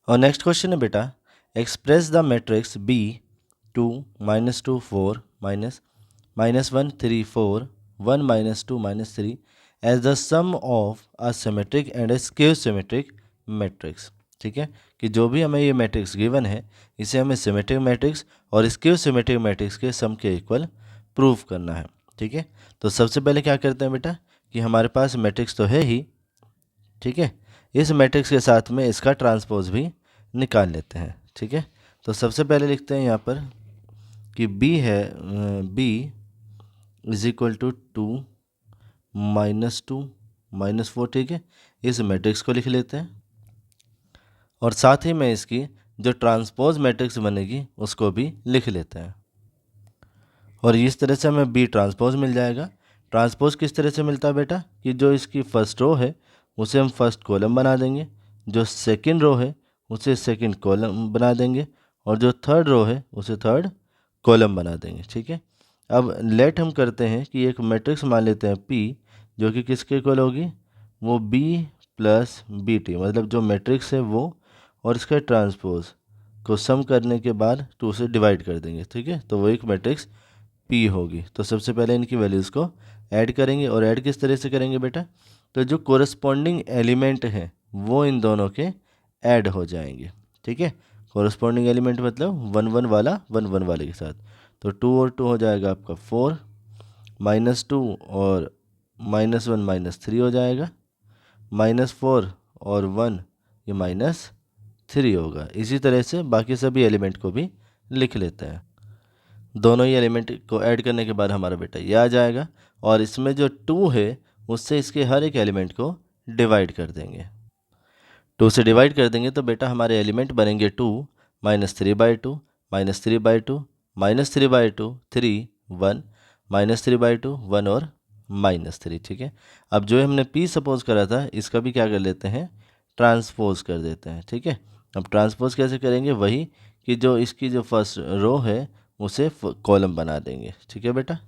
और next question है बेटा, express the matrix B 2 -2 4 -1 3 4 1 -2 -3 as the sum of a symmetric and a skew symmetric matrix. ठीक है, कि जो भी हमें ये मैट्रिक्स गिवन है इसे हमें सिमेट्रिक मैट्रिक्स और स्क्यू सिमेट्रिक मैट्रिक्स के सम के इक्वल प्रूव करना है। ठीक है, तो सबसे पहले क्या करते हैं बेटा कि हमारे पास मैट्रिक्स तो है ही, ठीक है, इस मैट्रिक्स के साथ में इसका ट्रांसपोज भी निकाल लेते हैं। ठीक है, तो सबसे पहले लिखते हैं यहाँ पर कि b है b इज इक्वल टू 2 -2 -4। ठीक है, इस मैट्रिक्स को लिख लेते हैं और साथ ही में इसकी जो ट्रांसपोज मैट्रिक्स बनेगी उसको भी लिख लेते हैं और इस तरह से हमें बी ट्रांसपोज मिल जाएगा। ट्रांसपोज किस तरह से मिलता है बेटा कि जो इसकी फर्स्ट रो है उसे हम फर्स्ट कॉलम बना देंगे, जो सेकंड रो है उसे सेकंड कॉलम बना देंगे और जो थर्ड रो है उसे थर्ड कॉलम बना देंगे। ठीक है, अब लेट हम करते हैं कि एक मैट्रिक्स मान लेते हैं P जो कि किसके इक्वल होगी, वो B प्लस बी टी, मतलब जो मैट्रिक्स है वो और इसका ट्रांसपोज को सम करने के बाद 2 से डिवाइड कर देंगे। ठीक है, तो वो एक मैट्रिक्स P होगी। तो सबसे पहले इनकी वैल्यूज़ को ऐड करेंगे और ऐड किस तरह से करेंगे बेटा, तो जो कोरस्पॉन्डिंग एलिमेंट हैं वो इन दोनों के ऐड हो जाएंगे। ठीक है, कोरस्पॉन्डिंग एलिमेंट मतलब 1 1 वाला 1 1 वाले के साथ, तो 2 और 2 हो जाएगा आपका 4, -2 और -1 -3 हो जाएगा, -4 और 1 ये -3 होगा। इसी तरह से बाकी सभी एलिमेंट को भी लिख लेते हैं। दोनों ही एलिमेंट को ऐड करने के बाद हमारा बेटा ये आ जाएगा और इसमें जो 2 है उससे इसके हर एक एलिमेंट को डिवाइड कर देंगे। 2 से डिवाइड कर देंगे तो बेटा हमारे एलिमेंट बनेंगे 2 -3/2 -3/2 -3/2 3 1 -3/2 1 और -3। ठीक है, अब जो हमने P सपोज करा था इसका भी क्या कर लेते हैं, ट्रांसपोज कर देते हैं। ठीक है, अब ट्रांसपोज कैसे करेंगे, वही कि जो इसकी जो फर्स्ट रो है उसे कॉलम बना देंगे। ठीक है बेटा,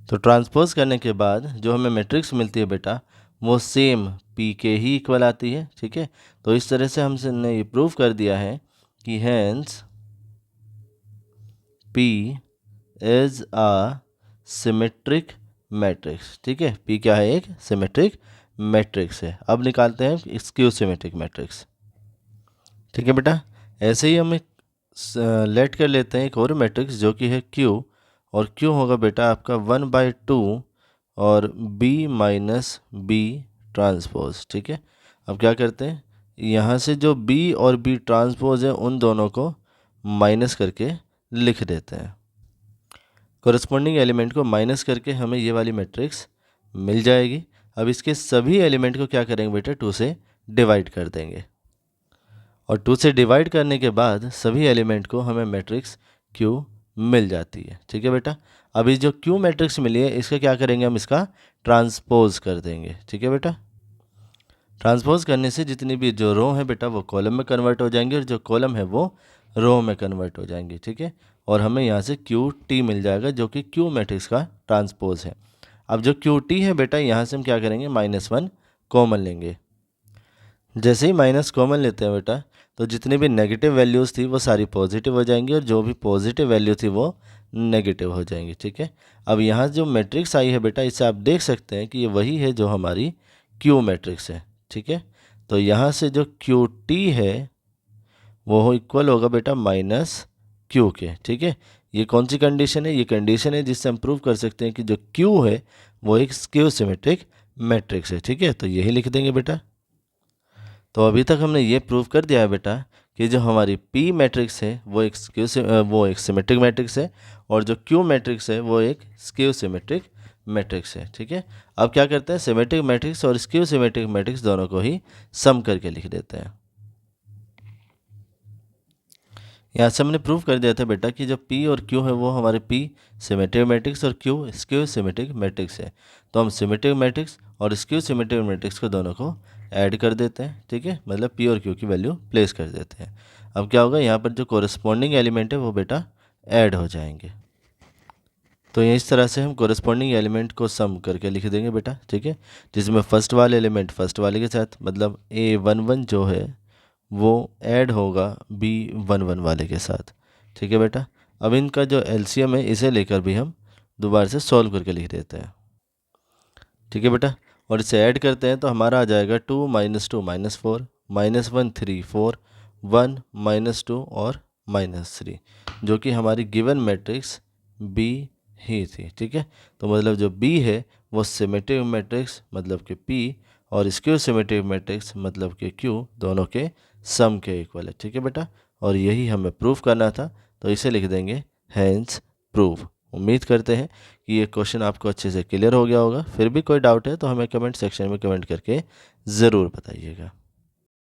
तो ट्रांसपोज करने के बाद जो हमें मैट्रिक्स मिलती है बेटा वो सेम P के ही इक्वल आती है। ठीक है, तो इस तरह से हमने ये प्रूव कर दिया है कि hence P is a symmetric matrix. ठीक है, P क्या है, एक सिमेट्रिक मैट्रिक्स है। अब निकालते हैं स्क्यू सिमेट्रिक मैट्रिक्स। ठीक है बेटा, ऐसे ही हम एक लेट कर लेते हैं एक और मैट्रिक्स जो कि है Q, और Q होगा बेटा आपका 1/2 और B माइनस बी ट्रांसपोज। ठीक है, अब क्या करते हैं, यहाँ से जो B और B ट्रांसपोज है उन दोनों को माइनस करके लिख देते हैं। कोरस्पॉन्डिंग एलिमेंट को माइनस करके हमें ये वाली मैट्रिक्स मिल जाएगी। अब इसके सभी एलिमेंट को क्या करेंगे बेटा, 2 से डिवाइड कर देंगे और 2 से डिवाइड करने के बाद सभी एलिमेंट को हमें मैट्रिक्स Q मिल जाती है। ठीक है बेटा, अभी जो Q मैट्रिक्स मिली है इसका क्या करेंगे, हम इसका ट्रांसपोज कर देंगे। ठीक है बेटा, ट्रांसपोज करने से जितनी भी जो रो है बेटा वो कॉलम में कन्वर्ट हो जाएंगे और जो कॉलम है वो रो में कन्वर्ट हो जाएंगे। ठीक है, और हमें यहाँ से QT मिल जाएगा जो कि Q मैट्रिक्स का ट्रांसपोज है। अब जो QT है बेटा यहाँ से हम क्या करेंगे, -1 कॉमन लेंगे। जैसे ही माइनस कॉमन लेते हैं बेटा तो जितनी भी नेगेटिव वैल्यूज़ थी वो सारी पॉजिटिव हो जाएंगी और जो भी पॉजिटिव वैल्यू थी वो नेगेटिव हो जाएंगी। ठीक है, अब यहाँ जो मैट्रिक्स आई है बेटा इससे आप देख सकते हैं कि ये वही है जो हमारी Q मैट्रिक्स है। ठीक है, तो यहाँ से जो QT है वो इक्वल होगा बेटा -Q के। ठीक है, ये कौन सी कंडीशन है, ये कंडीशन है जिससे हम प्रूव कर सकते हैं कि जो Q है वो एक स्क्यू सिमेट्रिक मैट्रिक्स है। ठीक है, तो यही लिख देंगे बेटा। तो अभी तक हमने ये प्रूव कर दिया है बेटा कि जो हमारी P मैट्रिक्स है वो एक सिमेट्रिक मैट्रिक्स है और जो Q मैट्रिक्स है वो एक स्क्यू सिमेट्रिक मैट्रिक्स है। ठीक है, अब क्या करते हैं, सिमेट्रिक मैट्रिक्स और स्क्यू सिमेट्रिक मैट्रिक्स दोनों को ही सम करके लिख देते हैं। यहाँ से हमने प्रूव कर दिया था बेटा कि जो P और Q है वो हमारे P सिमेट्रिक मैट्रिक्स और Q स्क्यू सिमेट्रिक मैट्रिक्स है। तो हम सिमेट्रिक मैट्रिक्स और स्क्यू सिमेट्रिक मैट्रिक्स को दोनों को ऐड कर देते हैं। ठीक है, मतलब P और Q की वैल्यू प्लेस कर देते हैं। अब क्या होगा, यहाँ पर जो कोरस्पॉन्डिंग एलिमेंट है वो बेटा ऐड हो जाएंगे। तो ये इस तरह से हम कोरस्पॉन्डिंग एलिमेंट को सम करके लिख देंगे बेटा। ठीक है, जिसमें फर्स्ट वाले एलिमेंट फर्स्ट वाले के साथ, मतलब A11 जो है वो ऐड होगा B11 वाले के साथ। ठीक है बेटा, अब इनका जो एलसीएम है इसे लेकर भी हम दोबारा से सॉल्व करके लिख देते हैं। ठीक है बेटा, और इसे ऐड करते हैं तो हमारा आ जाएगा 2 - 2 -4 -1 3 4 1 -2 और -3, जो कि हमारी गिवन मैट्रिक्स बी ही थी। ठीक है, तो मतलब जो बी है वो सिमेट्रिक मैट्रिक्स मतलब कि पी और स्क्यू सिमेट्रिक मैट्रिक्स मतलब कि क्यू दोनों के सम के इक्वल है। ठीक है बेटा, और यही हमें प्रूफ करना था, तो इसे लिख देंगे हैंस प्रूफ। उम्मीद करते हैं कि ये क्वेश्चन आपको अच्छे से क्लियर हो गया होगा। फिर भी कोई डाउट है तो हमें कमेंट सेक्शन में कमेंट करके ज़रूर बताइएगा।